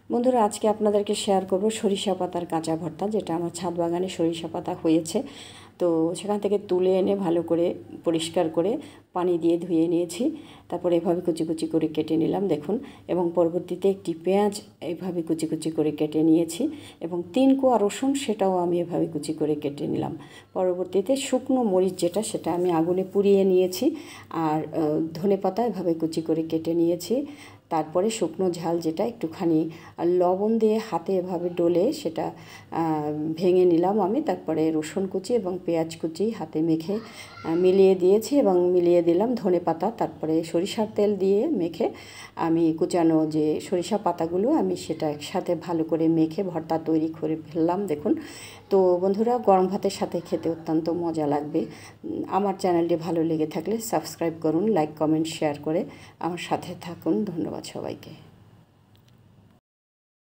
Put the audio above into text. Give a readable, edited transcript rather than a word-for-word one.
বন্ধুরা, আজকে আপনাদেরকে শেয়ার করব সরিষা পাতার কাঁচা ভর্তা, যেটা আমার ছাদ বাগানে সরিষা পাতা হয়েছে। তো সেখান থেকে তুলে এনে ভালো করে পরিষ্কার করে পানি দিয়ে ধুয়ে নিয়েছি। তারপর এভাবে কুচি কুচি করে কেটে নিলাম দেখুন, এবং পরবর্তীতে একটি পেঁয়াজ এইভাবে কুচি কুচি করে কেটে নিয়েছি, এবং 3 কোয়া রসুন সেটাও আমি এভাবে কুচি করে কেটে নিলাম। পরবর্তীতে শুকনো মরিচ যেটা, সেটা আমি আগুনে পুড়িয়ে নিয়েছি, আর ধনেপাতা এভাবে কুচি করে কেটে নিয়েছি। তারপরে শুকনো ঝাল যেটা একটুখানি লবণ দিয়ে হাতে এভাবে ডলে সেটা ভেঙে নিলাম আমি। তারপরে রসুন কুচি এবং পেঁয়াজ কুচি হাতে মেখে মিলিয়ে দিয়েছি, এবং মিলিয়ে দিলাম ধনেপাতা। তারপরে সরিষার তেল দিয়ে মেখে আমি কুচানো যে সরিষা পাতাগুলো আমি সেটা একসাথে ভালো করে মেখে ভর্তা তৈরি করে ফেললাম দেখুন। তো বন্ধুরা, গরম ভাতের সাথে খেতে অত্যন্ত মজা লাগবে। আমার চ্যানেলটি ভালো লেগে থাকলে সাবস্ক্রাইব করুন, লাইক কমেন্ট শেয়ার করে আমার সাথে থাকুন। ধন্যবাদ সবাইকে।